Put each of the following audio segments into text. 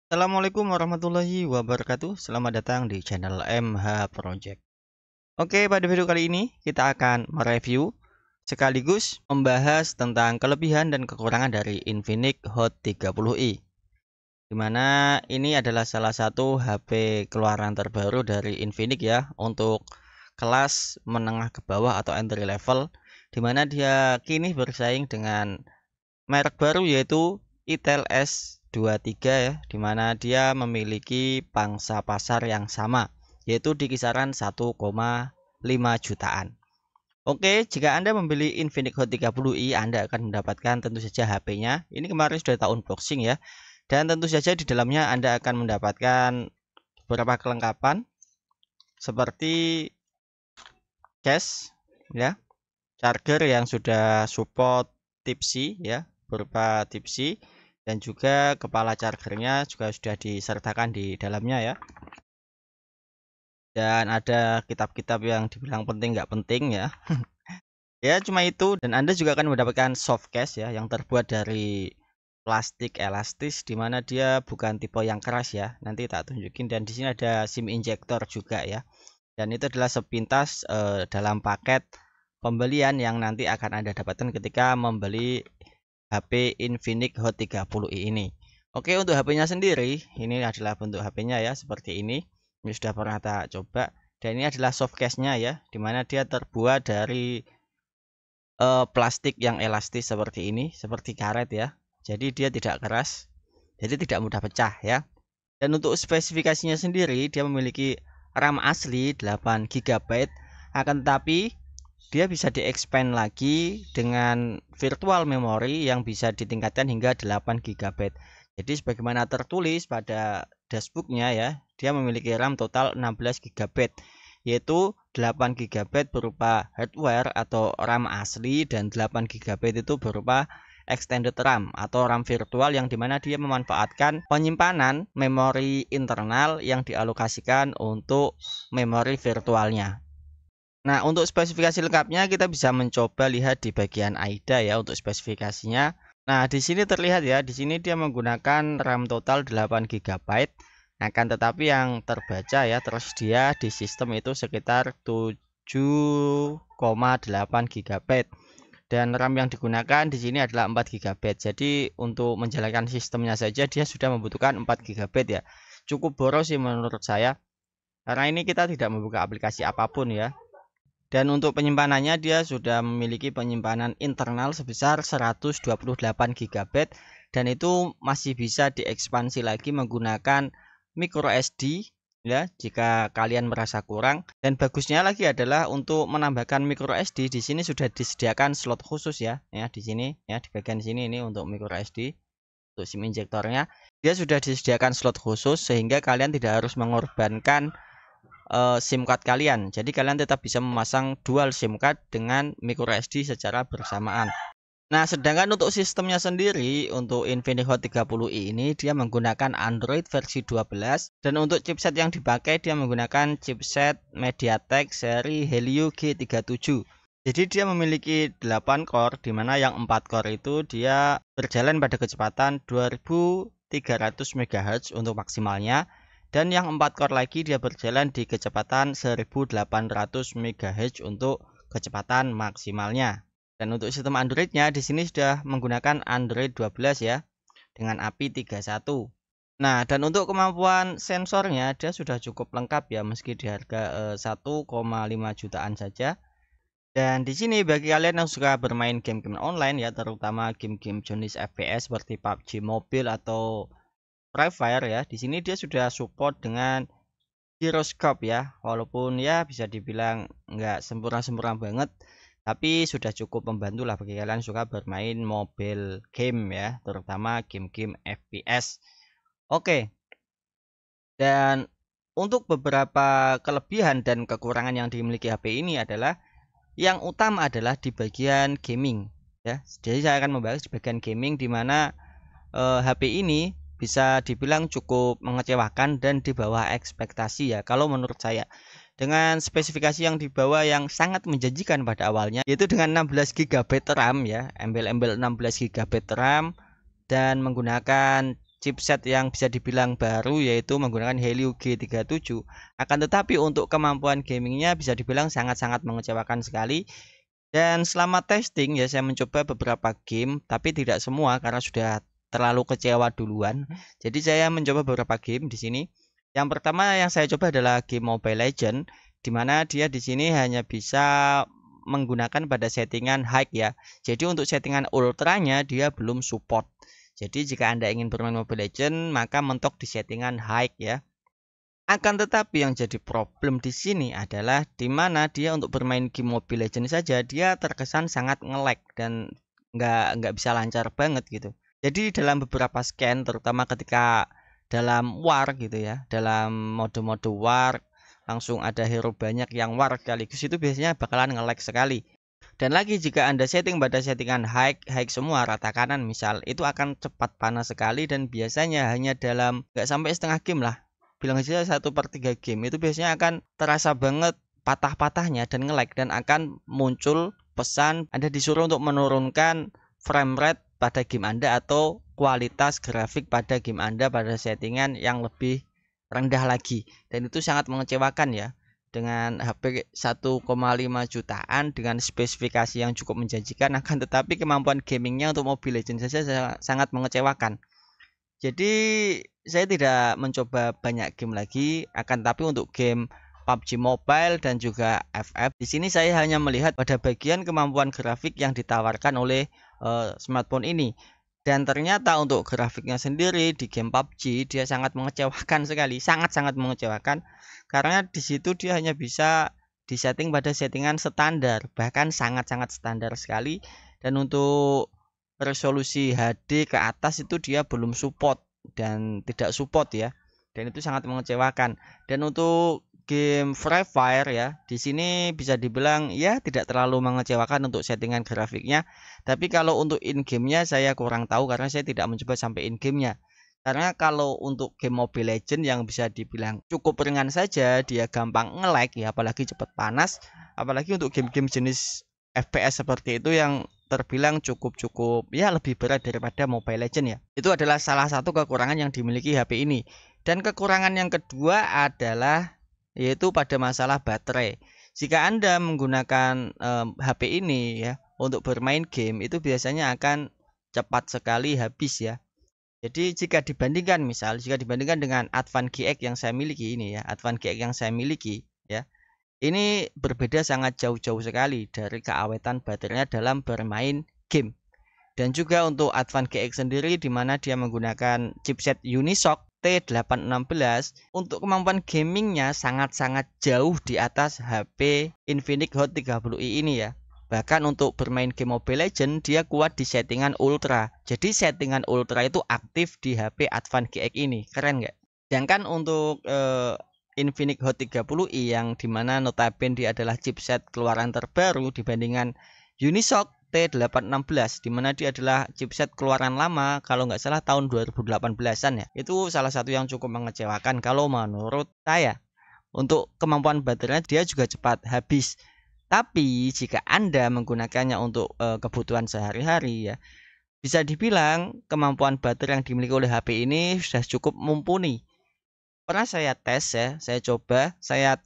Assalamualaikum warahmatullahi wabarakatuh. Selamat datang di channel MH Project. Oke, pada video kali ini kita akan mereview sekaligus membahas tentang kelebihan dan kekurangan dari Infinix Hot 30i. Dimana ini adalah salah satu HP keluaran terbaru dari Infinix ya untuk kelas menengah ke bawah atau entry level, dimana dia kini bersaing dengan merek baru yaitu Itel S23 ya, dimana dia memiliki pangsa pasar yang sama yaitu di kisaran 1,5 jutaan. Oke, jika Anda membeli Infinix Hot 30i, Anda akan mendapatkan tentu saja HP-nya. Ini kemarin sudah tak unboxing ya. Dan tentu saja di dalamnya Anda akan mendapatkan beberapa kelengkapan seperti case ya, charger yang sudah support Type-C ya, berupa Type-C, dan juga kepala chargernya juga sudah disertakan di dalamnya ya. Dan ada kitab-kitab yang dibilang penting nggak penting ya. Ya cuma itu, dan Anda juga akan mendapatkan soft case ya yang terbuat dari plastik elastis, dimana dia bukan tipe yang keras ya. Nanti tak tunjukin. Dan di sini ada SIM injector juga ya. Dan itu adalah sepintas dalam paket pembelian yang nanti akan Anda dapatkan ketika membeli HP Infinix Hot 30i ini. Oke, untuk HP-nya sendiri, ini adalah bentuk HP-nya ya, seperti ini. Ini sudah pernah tak coba. Dan ini adalah soft case-nya ya, dimana dia terbuat dari plastik yang elastis seperti ini, seperti karet ya. Jadi dia tidak keras, jadi tidak mudah pecah ya. Dan untuk spesifikasinya sendiri, dia memiliki RAM asli 8 GB, akan tetapi dia bisa di-expand lagi dengan virtual memory yang bisa ditingkatkan hingga 8 GB. Jadi sebagaimana tertulis pada dashboardnya ya, dia memiliki RAM total 16 GB, yaitu 8 GB berupa hardware atau RAM asli dan 8 GB itu berupa extended RAM atau RAM virtual, yang dimana dia memanfaatkan penyimpanan memori internal yang dialokasikan untuk memori virtualnya. Nah, untuk spesifikasi lengkapnya kita bisa mencoba lihat di bagian AIDA ya untuk spesifikasinya. Nah, di sini terlihat ya, di sini dia menggunakan RAM total 8 GB. Akan tetapi yang terbaca ya tersedia di sistem itu sekitar 7,8 GB. Dan RAM yang digunakan di sini adalah 4 GB. Jadi untuk menjalankan sistemnya saja dia sudah membutuhkan 4 GB ya. Cukup boros sih menurut saya. Karena ini kita tidak membuka aplikasi apapun ya. Dan untuk penyimpanannya dia sudah memiliki penyimpanan internal sebesar 128 GB, dan itu masih bisa diekspansi lagi menggunakan micro SD ya jika kalian merasa kurang. Dan bagusnya lagi adalah untuk menambahkan micro SD di sini sudah disediakan slot khusus ya di sini ya, di bagian sini ini untuk micro SD untuk SIM injektornya. Dia sudah disediakan slot khusus sehingga kalian tidak harus mengorbankan SIM card kalian. Jadi kalian tetap bisa memasang dual SIM card dengan micro SD secara bersamaan. Nah, sedangkan untuk sistemnya sendiri untuk Infinix Hot 30i ini dia menggunakan Android versi 12, dan untuk chipset yang dipakai dia menggunakan chipset MediaTek seri Helio G37. Jadi dia memiliki 8 core, dimana yang 4 core itu dia berjalan pada kecepatan 2300 MHz untuk maksimalnya, dan yang 4 core lagi dia berjalan di kecepatan 1800 MHz untuk kecepatan maksimalnya. Dan untuk sistem Androidnya di sini sudah menggunakan Android 12 ya dengan API 31. Nah, dan untuk kemampuan sensornya dia sudah cukup lengkap ya, meski di harga 1,5 jutaan saja. Dan di sini bagi kalian yang suka bermain game-game online ya, terutama game-game jenis FPS seperti PUBG Mobile atau Free Fire ya, di sini dia sudah support dengan gyroscope ya, walaupun ya bisa dibilang nggak sempurna-sempurna banget, tapi sudah cukup membantu lah bagi kalian suka bermain mobile game ya, terutama game-game FPS. Oke, dan untuk beberapa kelebihan dan kekurangan yang dimiliki HP ini adalah, yang utama adalah di bagian gaming ya. Jadi saya akan membahas di bagian gaming, di mana HP ini bisa dibilang cukup mengecewakan dan di bawah ekspektasi ya kalau menurut saya. Dengan spesifikasi yang di bawah yang sangat menjanjikan pada awalnya, yaitu dengan 16 GB RAM ya, embel-embel 16 GB RAM, dan menggunakan chipset yang bisa dibilang baru, yaitu menggunakan Helio G37. Akan tetapi untuk kemampuan gamingnya bisa dibilang sangat-sangat mengecewakan sekali. Dan selama testing ya saya mencoba beberapa game, tapi tidak semua karena sudah terlalu kecewa duluan. Jadi saya mencoba beberapa game di sini. Yang pertama yang saya coba adalah game Mobile Legend, di mana dia di sini hanya bisa menggunakan pada settingan high ya. Jadi untuk settingan ultranya dia belum support. Jadi jika Anda ingin bermain Mobile Legend, maka mentok di settingan high ya. Akan tetapi yang jadi problem di sini adalah di mana dia untuk bermain game Mobile Legends saja dia terkesan sangat nge-lag dan nggak bisa lancar banget gitu. Jadi dalam beberapa scan, terutama ketika dalam war gitu ya, dalam mode-mode war langsung ada hero banyak yang war sekaligus, itu biasanya bakalan nge-lag sekali. Dan lagi jika Anda setting pada settingan high semua rata kanan misal, itu akan cepat panas sekali dan biasanya hanya dalam nggak sampai setengah game lah, bilang aja 1/3 game itu biasanya akan terasa banget patah-patahnya dan nge-lag, dan akan muncul pesan Anda disuruh untuk menurunkan frame rate pada game Anda atau kualitas grafik pada game Anda pada settingan yang lebih rendah lagi. Dan itu sangat mengecewakan ya, dengan HP 1,5 jutaan dengan spesifikasi yang cukup menjanjikan, akan tetapi kemampuan gamingnya untuk Mobile Legends saja sangat mengecewakan. Jadi saya tidak mencoba banyak game lagi, akan tapi untuk game PUBG Mobile dan juga FF di sini saya hanya melihat pada bagian kemampuan grafik yang ditawarkan oleh smartphone ini. Dan ternyata untuk grafiknya sendiri di game PUBG dia sangat mengecewakan sekali, sangat-sangat mengecewakan, karena di situ dia hanya bisa disetting pada settingan standar, bahkan sangat-sangat standar sekali. Dan untuk resolusi HD ke atas itu dia belum support dan tidak support ya, dan itu sangat mengecewakan. Dan untuk game Free Fire ya, di sini bisa dibilang ya tidak terlalu mengecewakan untuk settingan grafiknya, tapi kalau untuk in gamenya saya kurang tahu karena saya tidak mencoba sampai in gamenya. Karena kalau untuk game Mobile Legend yang bisa dibilang cukup ringan saja, dia gampang nge-lag ya, apalagi cepat panas, apalagi untuk game-game jenis FPS seperti itu yang terbilang cukup ya lebih berat daripada Mobile Legend ya. Itu adalah salah satu kekurangan yang dimiliki HP ini. Dan kekurangan yang kedua adalah yaitu pada masalah baterai. Jika Anda menggunakan HP ini ya untuk bermain game, itu biasanya akan cepat sekali habis ya. Jadi jika dibandingkan dengan Advan GX yang saya miliki ini ya, Advan GX yang saya miliki ya, ini berbeda sangat jauh-jauh sekali dari keawetan baterainya dalam bermain game. Dan juga untuk Advan GX sendiri di mana dia menggunakan chipset Unisoc T816, untuk kemampuan gamingnya sangat-sangat jauh di atas HP Infinix Hot 30i ini ya. Bahkan untuk bermain game Mobile Legends dia kuat di settingan ultra. Jadi settingan ultra itu aktif di HP Advan GX ini. Keren nggak? Sedangkan untuk Infinix Hot 30i yang dimana notabene dia adalah chipset keluaran terbaru dibandingkan Unisoc T816, dimana dia adalah chipset keluaran lama kalau nggak salah tahun 2018an ya. Itu salah satu yang cukup mengecewakan kalau menurut saya. Untuk kemampuan baterainya dia juga cepat habis. Tapi jika Anda menggunakannya untuk kebutuhan sehari-hari ya, bisa dibilang kemampuan baterai yang dimiliki oleh HP ini sudah cukup mumpuni. Pernah saya tes ya, saya coba, saya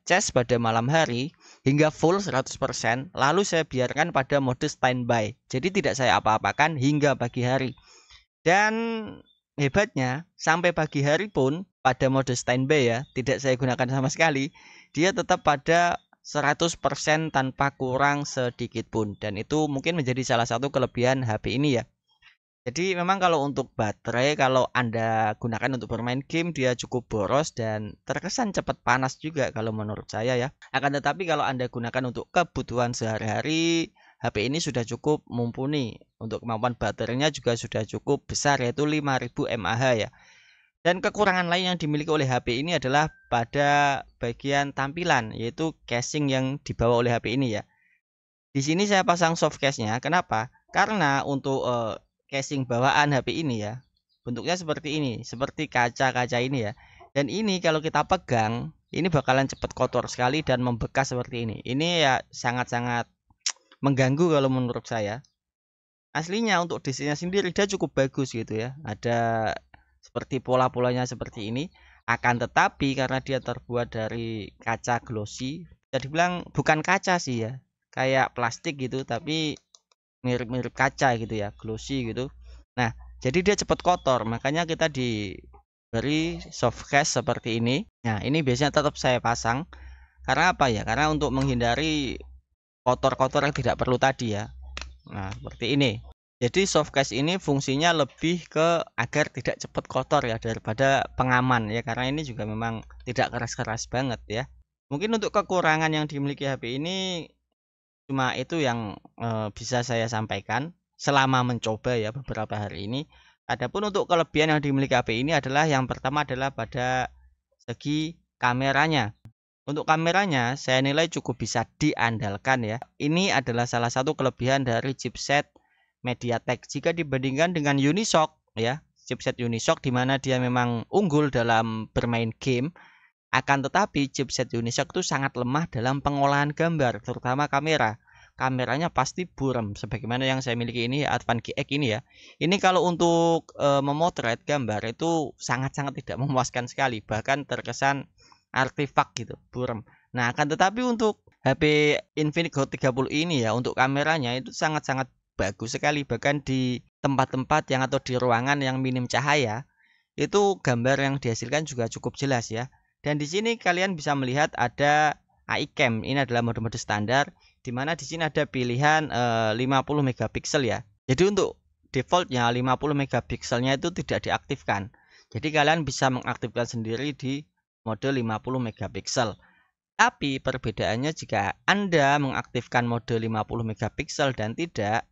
cas pada malam hari hingga full 100%, lalu saya biarkan pada mode standby. Jadi tidak saya apa-apakan hingga pagi hari. Dan hebatnya, sampai pagi hari pun pada mode standby ya, tidak saya gunakan sama sekali, dia tetap pada 100% tanpa kurang sedikit pun. Dan itu mungkin menjadi salah satu kelebihan HP ini ya. Jadi memang kalau untuk baterai, kalau Anda gunakan untuk bermain game, dia cukup boros dan terkesan cepat panas juga kalau menurut saya ya. Akan tetapi kalau Anda gunakan untuk kebutuhan sehari-hari, HP ini sudah cukup mumpuni. Untuk kemampuan baterainya juga sudah cukup besar, yaitu 5000 mAh ya. Dan kekurangan lain yang dimiliki oleh HP ini adalah pada bagian tampilan, yaitu casing yang dibawa oleh HP ini ya. Di sini saya pasang soft case-nya. Kenapa? Karena untuk casing bawaan HP ini ya, bentuknya seperti ini, seperti kaca-kaca ini ya. Dan ini kalau kita pegang, ini bakalan cepat kotor sekali dan membekas seperti ini. Ini ya sangat-sangat mengganggu kalau menurut saya. aslinya untuk desainnya sendiri dia cukup bagus gitu ya, ada seperti pola-polanya seperti ini. Akan tetapi karena dia terbuat dari kaca glossy, bisa dibilang bukan kaca sih ya, kayak plastik gitu tapi mirip-mirip kaca gitu ya, glossy gitu. Nah, jadi dia cepat kotor, makanya kita diberi soft case seperti ini. Nah, ini biasanya tetap saya pasang karena apa ya? Karena untuk menghindari kotor-kotor yang tidak perlu tadi ya. Nah, seperti ini. Jadi soft case ini fungsinya lebih ke agar tidak cepat kotor ya, daripada pengaman ya, karena ini juga memang tidak keras-keras banget ya. Mungkin untuk kekurangan yang dimiliki HP ini cuma itu yang bisa saya sampaikan selama mencoba ya beberapa hari ini. Adapun untuk kelebihan yang dimiliki HP ini adalah yang pertama adalah pada segi kameranya. Untuk kameranya saya nilai cukup bisa diandalkan ya. Ini adalah salah satu kelebihan dari chipset MediaTek jika dibandingkan dengan Unisoc ya. Chipset Unisoc di mana dia memang unggul dalam bermain game, akan tetapi chipset Unisoc itu sangat lemah dalam pengolahan gambar, terutama kamera. Kameranya pasti buram sebagaimana yang saya miliki ini Advan GX ini ya. Ini kalau untuk memotret gambar itu sangat-sangat tidak memuaskan sekali, bahkan terkesan artefak gitu, buram. Nah, akan tetapi untuk HP Infinix Hot 30 ini ya, untuk kameranya itu sangat-sangat bagus sekali, bahkan di tempat-tempat yang atau di ruangan yang minim cahaya itu gambar yang dihasilkan juga cukup jelas ya. Dan di sini kalian bisa melihat ada AI Cam. Ini adalah mode-mode standar di mana di sini ada pilihan 50 megapiksel ya. Jadi untuk defaultnya 50 megapikselnya itu tidak diaktifkan. Jadi kalian bisa mengaktifkan sendiri di mode 50 megapiksel. Tapi perbedaannya jika Anda mengaktifkan mode 50 megapiksel dan tidak,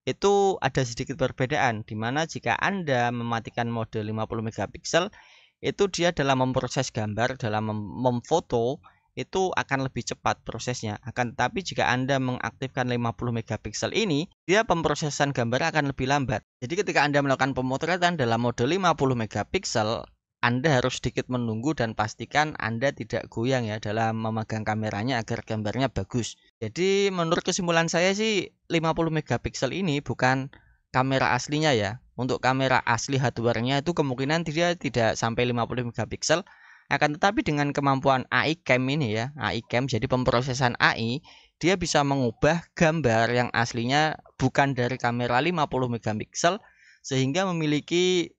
itu ada sedikit perbedaan, di mana jika Anda mematikan mode 50 megapiksel, itu dia dalam memproses gambar, dalam memfoto itu akan lebih cepat prosesnya. Akan tetapi jika Anda mengaktifkan 50 megapiksel ini, dia pemrosesan gambar akan lebih lambat. Jadi ketika Anda melakukan pemotretan dalam mode 50 megapiksel, Anda harus sedikit menunggu dan pastikan Anda tidak goyang ya dalam memegang kameranya agar gambarnya bagus. Jadi menurut kesimpulan saya sih 50 megapiksel ini bukan kamera aslinya ya. Untuk kamera asli hardware-nya itu kemungkinan dia tidak sampai 50 megapiksel. Akan tetapi dengan kemampuan AI Cam ini ya, AI Cam jadi pemrosesan AI, dia bisa mengubah gambar yang aslinya bukan dari kamera 50 megapiksel sehingga memiliki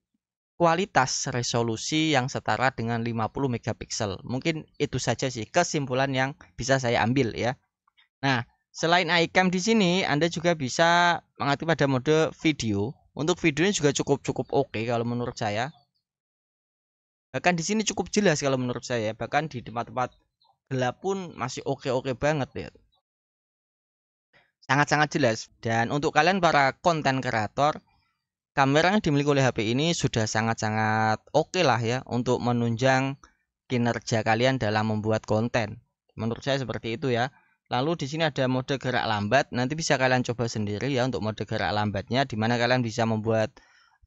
kualitas resolusi yang setara dengan 50 megapiksel. Mungkin itu saja sih kesimpulan yang bisa saya ambil ya. Nah, selain iCam di sini Anda juga bisa mengaktifkan pada mode video. Untuk videonya juga cukup oke kalau menurut saya. Bahkan di sini cukup jelas kalau menurut saya. Bahkan di tempat-tempat gelap pun masih oke banget ya. Sangat-sangat jelas. Dan untuk kalian para konten kreator, kamera yang dimiliki oleh HP ini sudah sangat-sangat oke lah ya untuk menunjang kinerja kalian dalam membuat konten. Menurut saya seperti itu ya. Lalu di sini ada mode gerak lambat. Nanti bisa kalian coba sendiri ya untuk mode gerak lambatnya, di mana kalian bisa membuat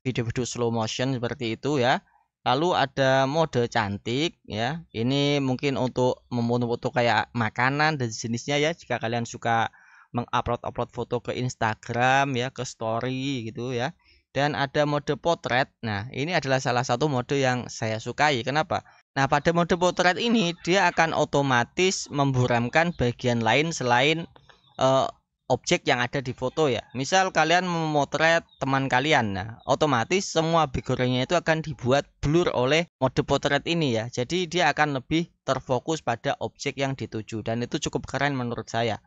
video-video slow motion seperti itu ya. Lalu ada mode cantik ya. Ini mungkin untuk memfoto kayak makanan dan jenisnya ya. Jika kalian suka mengupload foto ke Instagram ya, ke story gitu ya. Dan ada mode potret. Nah, ini adalah salah satu mode yang saya sukai. Kenapa? Nah, pada mode potret ini dia akan otomatis memburamkan bagian lain selain objek yang ada di foto ya. Misal kalian memotret teman kalian, nah otomatis semua backgroundnya itu akan dibuat blur oleh mode potret ini ya. Jadi dia akan lebih terfokus pada objek yang dituju dan itu cukup keren menurut saya.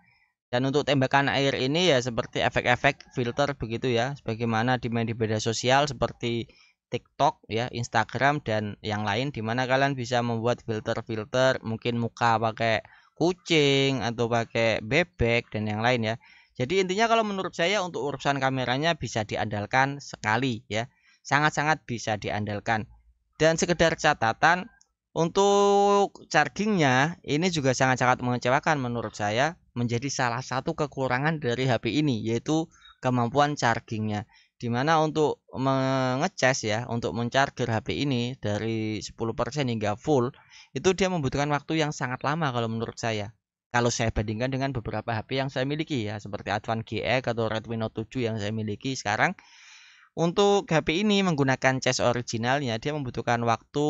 Dan untuk tembakan air ini ya seperti efek-efek filter begitu ya, sebagaimana di media sosial seperti TikTok ya, Instagram dan yang lain, dimana kalian bisa membuat filter-filter mungkin muka pakai kucing atau pakai bebek dan yang lain ya. Jadi intinya kalau menurut saya untuk urusan kameranya bisa diandalkan sekali ya. Sangat-sangat bisa diandalkan. Dan sekedar catatan, untuk chargingnya ini juga sangat-sangat mengecewakan menurut saya, menjadi salah satu kekurangan dari HP ini yaitu kemampuan chargingnya. Dimana untuk mengecas ya, untuk mencharger HP ini dari 10% hingga full itu dia membutuhkan waktu yang sangat lama kalau menurut saya. Kalau saya bandingkan dengan beberapa HP yang saya miliki ya, seperti Advan GX atau Redmi Note 7 yang saya miliki sekarang. Untuk HP ini menggunakan cas originalnya, dia membutuhkan waktu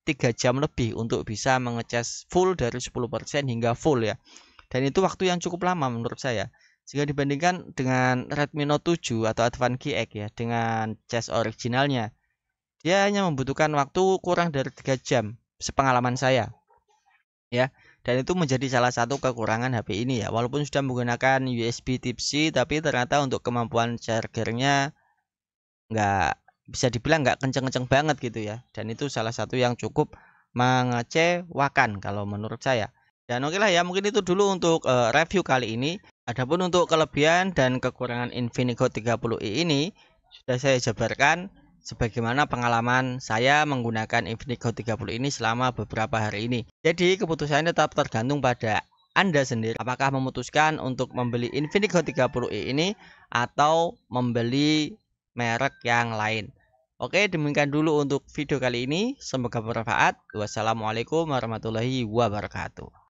3 jam lebih untuk bisa mengecas full dari 10% hingga full ya. Dan itu waktu yang cukup lama menurut saya. Jika dibandingkan dengan Redmi Note 7 atau Advan GX ya, dengan cas originalnya, dia hanya membutuhkan waktu kurang dari 3 jam sepengalaman saya ya. Dan itu menjadi salah satu kekurangan HP ini ya. Walaupun sudah menggunakan USB Type-C, tapi ternyata untuk kemampuan chargernya nggak bisa dibilang nggak kenceng-kenceng banget gitu ya. Dan itu salah satu yang cukup mengecewakan kalau menurut saya. Dan oke lah ya, mungkin itu dulu untuk review kali ini. Adapun untuk kelebihan dan kekurangan Infinix Hot 30i ini sudah saya jabarkan sebagaimana pengalaman saya menggunakan Infinix Hot 30 ini selama beberapa hari ini. Jadi keputusannya tetap tergantung pada Anda sendiri, apakah memutuskan untuk membeli Infinix Hot 30i ini atau membeli merek yang lain. Oke, demikian dulu untuk video kali ini. Semoga bermanfaat. Wassalamualaikum warahmatullahi wabarakatuh.